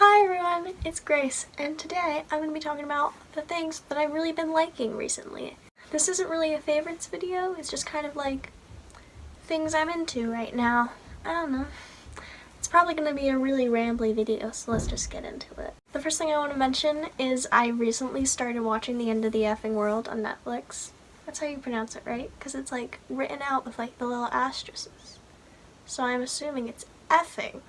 Hi everyone, it's Grace, and today I'm going to be talking about the things that I've really been liking recently. This isn't really a favorites video, it's just kind of like things I'm into right now. I don't know. It's probably going to be a really rambly video, so let's just get into it. The first thing I want to mention is I recently started watching The End of the Effing World on Netflix. That's how you pronounce it, right? Because it's like written out with like the little asterisks. So I'm assuming it's effing.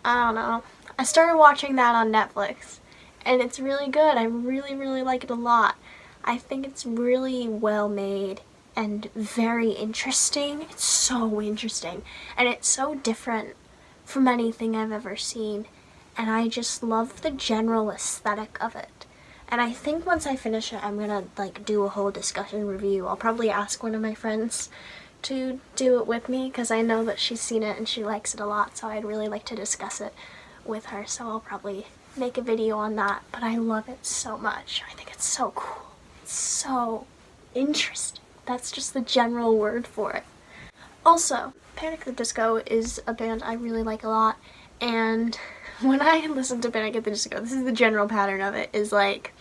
I don't know. I started watching that on Netflix, and it's really good. I really like it a lot. I think it's really well made and very interesting. It's so interesting, and it's so different from anything I've ever seen, and I just love the general aesthetic of it. And I think once I finish it, I'm gonna like do a whole discussion review. I'll probably ask one of my friends to do it with me because I know that she's seen it and she likes it a lot, so I'd really like to discuss it with her, so I'll probably make a video on that. But I love it so much. I think it's so cool. It's so interesting. That's just the general word for it. Also, Panic! At the Disco is a band I really like a lot, and when I listen to Panic! At the Disco, this is the general pattern of it, is like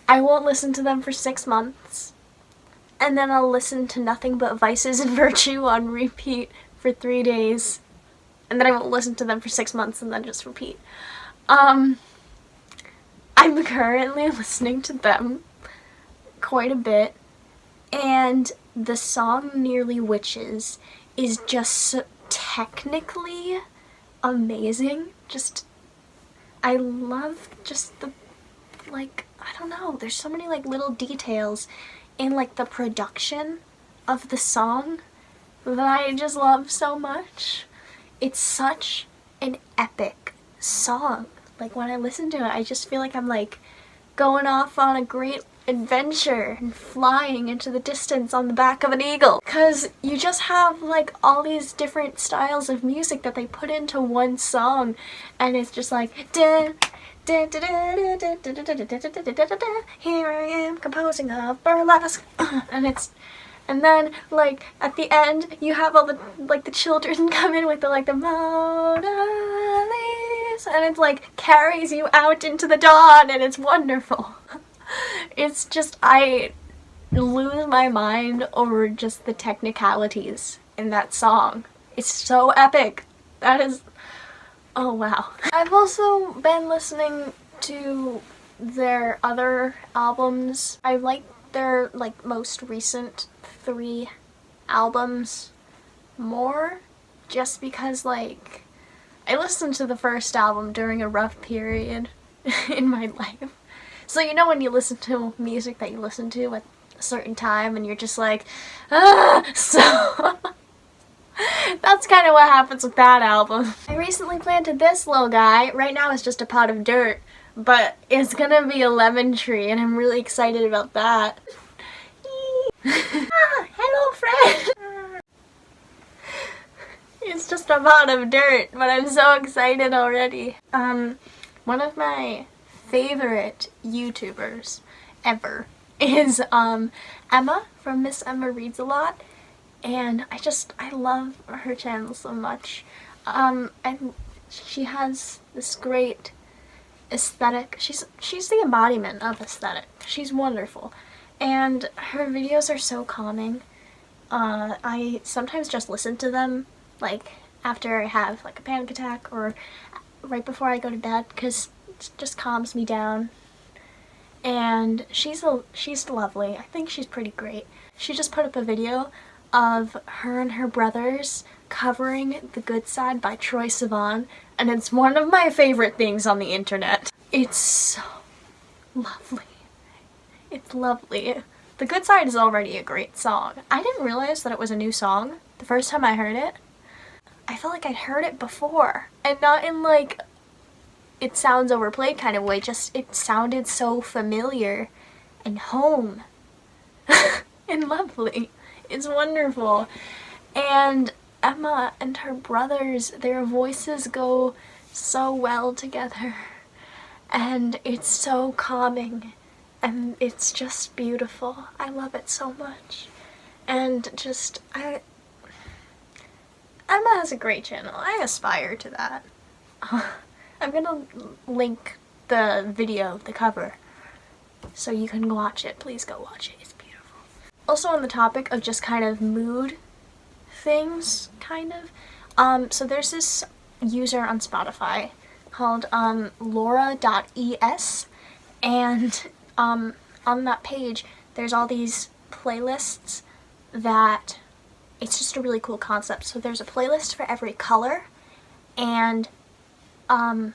I won't listen to them for 6 months, and then I'll listen to Nothing But Vices and Virtue on repeat for 3 days, and then I won't listen to them for 6 months and then just repeat. I'm currently listening to them quite a bit, and the song Nearly Witches is just so technically amazing. I love just the, like, I don't know, there's so many like little details in like the production of the song that I just love so much. It's such an epic song. Like when I listen to it, I just feel like I'm like going off on a great adventure and flying into the distance on the back of an eagle. Cause you just have like all these different styles of music that they put into one song, and it's just like here I am composing a burlesque, and then like at the end you have all the like the children come in with the like the Mona Lisa, and it's like carries you out into the dawn, and it's wonderful. It's just, I lose my mind over just the technicalities in that song. It's so epic. That is, oh wow. I've also been listening to their other albums. I like their like most recent 3 albums more, just because like I listened to the first album during a rough period in my life. So you know when you listen to music that you listen to at a certain time and you're just like, ah! So that's kind of what happens with that album. I recently planted this little guy. Right now it's just a pot of dirt, but it's gonna be a lemon tree, and I'm really excited about that. Hello friend! It's just a pot of dirt, but I'm so excited already. One of my favorite YouTubers ever is Emma from Miss Emma Reads a Lot, and I love her channel so much. And she has this great aesthetic. She's the embodiment of aesthetic. She's wonderful, and her videos are so calming. I sometimes just listen to them like after I have like a panic attack or right before I go to bed, because it just calms me down. And she's lovely. I think she's pretty great. She just put up a video of her and her brothers covering The Good Side by Troye Sivan, and it's one of my favorite things on the internet. It's so lovely. It's lovely. The Good Side is already a great song. I didn't realize that it was a new song the first time I heard it. I felt like I'd heard it before, and not in like it sounds overplayed kind of way, just it sounded so familiar and home and lovely. It's wonderful. And Emma and her brothers, their voices go so well together, and it's so calming, and it's just beautiful. I love it so much. And just, Emma has a great channel. I aspire to that. I'm gonna link the video, the cover, so you can watch it. Please go watch it. It's beautiful. Also on the topic of just kind of mood things, kind of. So there's this user on Spotify called Laura.es, and on that page there's all these playlists that it's just a really cool concept. So there's a playlist for every color, and on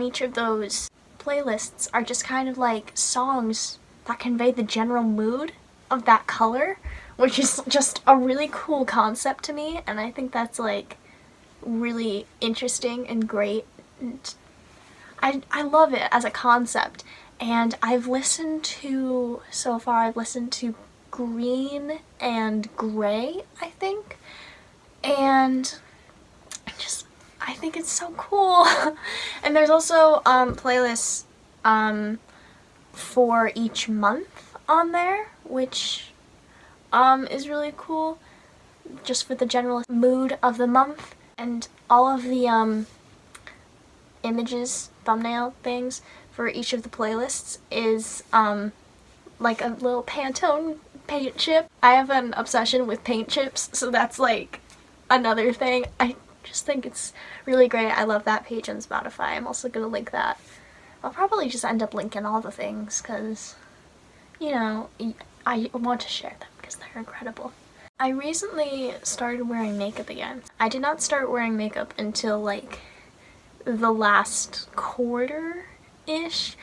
each of those playlists are just kind of like songs that convey the general mood of that color, which is just a really cool concept to me, and I think that's like really interesting and great. And I love it as a concept, and so far I've listened to green and gray, I think, and I think it's so cool. And there's also playlists for each month on there, which is really cool, just for the general mood of the month. And all of the images, thumbnail things for each of the playlists is like a little Pantone paint chip. I have an obsession with paint chips, so that's like another thing. I just think it's really great. I love that page on Spotify. I'm also gonna link that. I'll probably just end up linking all the things because, you know, I want to share them because they're incredible. I recently started wearing makeup again. I did not start wearing makeup until like the last quarter-ish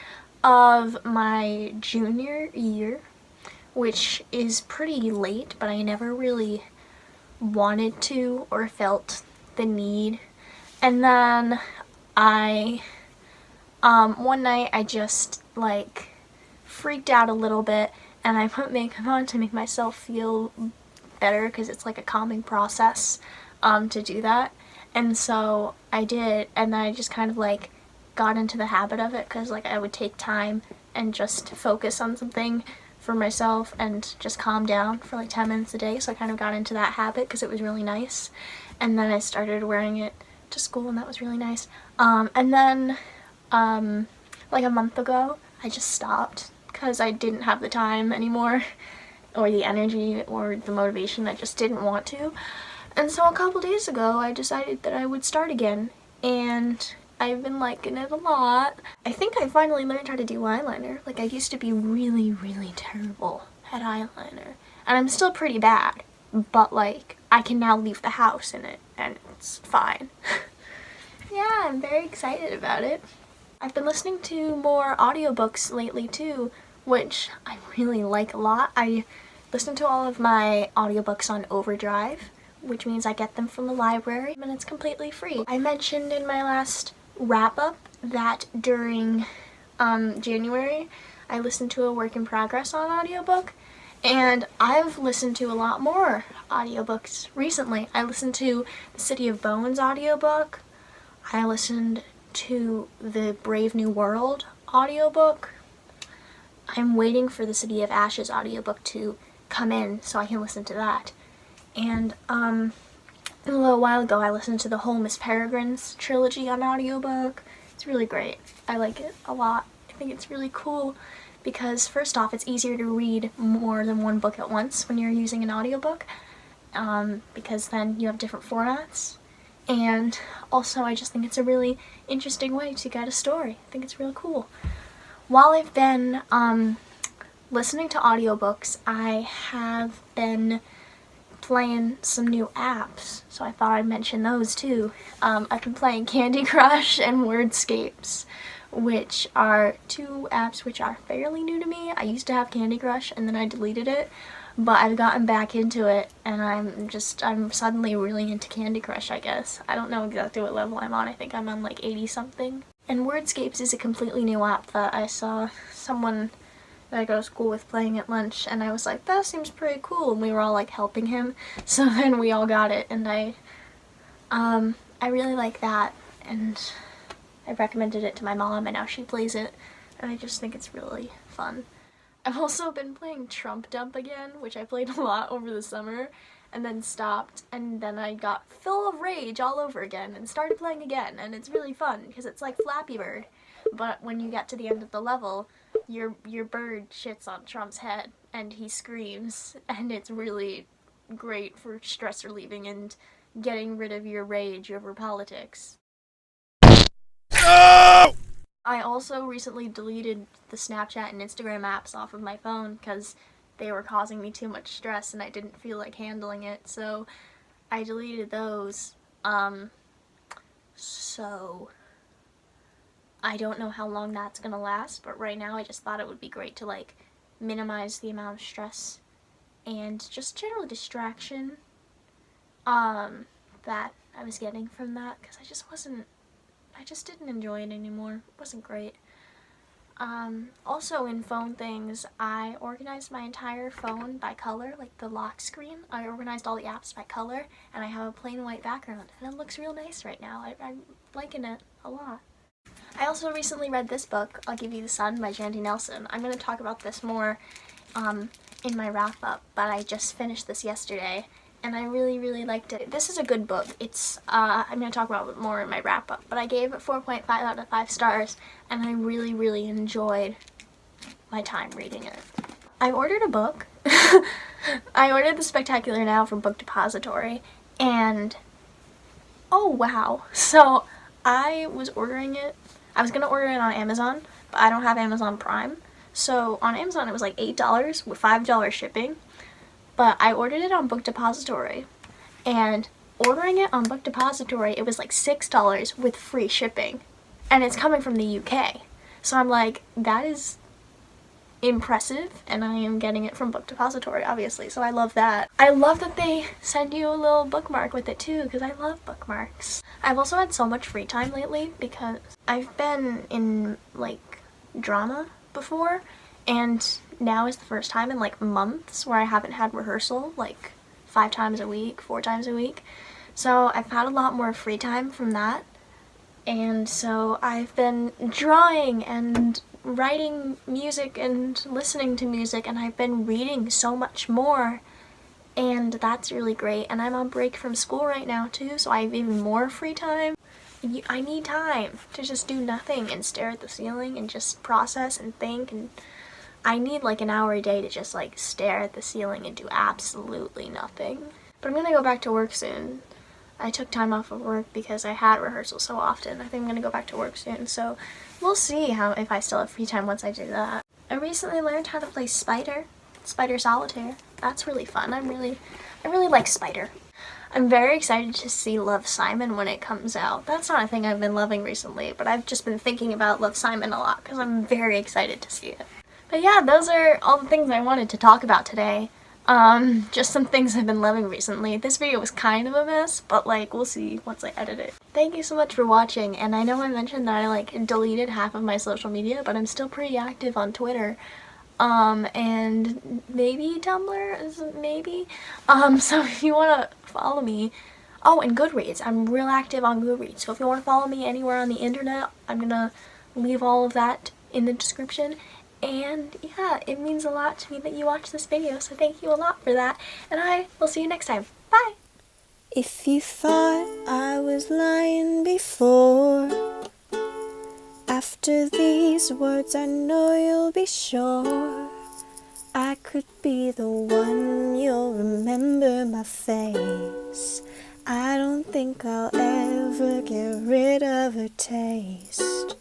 of my junior year, which is pretty late, but I never really wanted to or felt the need. And then one night I just like freaked out a little bit, and I put makeup on to make myself feel better because it's like a calming process to do that. And so I did, and then I just kind of like got into the habit of it because like I would take time and just focus on something for myself and just calm down for like 10 minutes a day. So I kind of got into that habit because it was really nice, and then I started wearing it to school, and that was really nice. And then like a month ago I just stopped because I didn't have the time anymore or the energy or the motivation. I just didn't want to. And so a couple days ago I decided that I would start again, and I've been liking it a lot. I think I finally learned how to do eyeliner. Like, I used to be really, really terrible at eyeliner, and I'm still pretty bad, but like I can now leave the house in it and it's fine. Yeah, I'm very excited about it. I've been listening to more audiobooks lately too, which I really like a lot. I listen to all of my audiobooks on Overdrive, which means I get them from the library, and it's completely free. I mentioned in my last wrap-up that during January I listened to a work in progress on audiobook, and I've listened to a lot more audiobooks recently. I listened to the City of Bones audiobook. I listened to the Brave New World audiobook. I'm waiting for the City of Ashes audiobook to come in so I can listen to that. And a little while ago I listened to the whole Miss Peregrine's trilogy on audiobook. It's really great. I like it a lot. I think it's really cool because first off, it's easier to read more than one book at once when you're using an audiobook, because then you have different formats. And also I just think it's a really interesting way to get a story. I think it's really cool. While I've been listening to audiobooks, I have been playing some new apps, so I thought I'd mention those too. I've been playing Candy Crush and Wordscapes, which are two apps which are fairly new to me. I used to have Candy Crush and then I deleted it, but I've gotten back into it, and I'm suddenly really into Candy Crush, I guess. I don't know exactly what level I'm on. I think I'm on like 80 something. And Wordscapes is a completely new app that I saw someone that I go to school with playing at lunch, and I was like, that seems pretty cool, and we were all like helping him, so then we all got it, and I really like that, and I recommended it to my mom, and now she plays it, and I just think it's really fun. I've also been playing Trump Dump again, which I played a lot over the summer, and then stopped, and then I got full of rage all over again and started playing again, and it's really fun because it's like Flappy Bird, but when you get to the end of the level, your bird shits on Trump's head and he screams, and it's really great for stress relieving and getting rid of your rage over politics. No! I also recently deleted the Snapchat and Instagram apps off of my phone because they were causing me too much stress and I didn't feel like handling it, so I deleted those. So I don't know how long that's gonna last, but right now I just thought it would be great to like minimize the amount of stress and just general distraction that I was getting from that, because I just didn't enjoy it anymore. It wasn't great. Also in phone things, I organized my entire phone by color, like the lock screen. I organized all the apps by color, and I have a plain white background, and it looks real nice right now. I'm liking it a lot. I also recently read this book, I'll Give You the Sun by Jandy Nelson. I'm going to talk about this more in my wrap-up, but I just finished this yesterday, and I really, really liked it. This is a good book. It's, I'm going to talk about it more in my wrap-up, but I gave it 4.5 out of 5 stars, and I really, really enjoyed my time reading it. I ordered a book. I ordered The Spectacular Now from Book Depository, and oh wow. So I was going to order it on Amazon, but I don't have Amazon Prime. So on Amazon it was like $8 with $5 shipping, but I ordered it on Book Depository, and ordering it on Book Depository it was like $6 with free shipping, and it's coming from the UK. So I'm like, that is impressive, and I am getting it from Book Depository, obviously, so I love that. I love that they send you a little bookmark with it too, because I love bookmarks. I've also had so much free time lately because I've been in like drama before, and now is the first time in like months where I haven't had rehearsal like 5 times a week, 4 times a week. So I've had a lot more free time from that, and so I've been drawing and writing music and listening to music, and I've been reading so much more, and that's really great. And I'm on break from school right now too, so I have even more free time. I need time to just do nothing and stare at the ceiling and just process and think, and I need like an hour a day to just like stare at the ceiling and do absolutely nothing. But I'm gonna go back to work soon. I took time off of work because I had rehearsal so often. I think I'm gonna go back to work soon, so we'll see if I still have free time once I do that. I recently learned how to play Spider Solitaire. That's really fun. I really like Spider. I'm very excited to see Love, Simon when it comes out. That's not a thing I've been loving recently, but I've just been thinking about Love, Simon a lot because I'm very excited to see it. But yeah, those are all the things I wanted to talk about today. Just some things I've been loving recently. This video was kind of a mess, but like, we'll see once I edit it. Thank you so much for watching, and I know I mentioned that I like deleted half of my social media, but I'm still pretty active on Twitter. And maybe Tumblr, maybe. So if you want to follow me, oh, and Goodreads, I'm real active on Goodreads, so if you want to follow me anywhere on the internet, I'm gonna leave all of that in the description. And yeah, it means a lot to me that you watched this video, so thank you a lot for that, and I will see you next time. Bye! If you thought I was lying before, after these words I know you'll be sure I could be the one you'll remember my face. I don't think I'll ever get rid of her taste.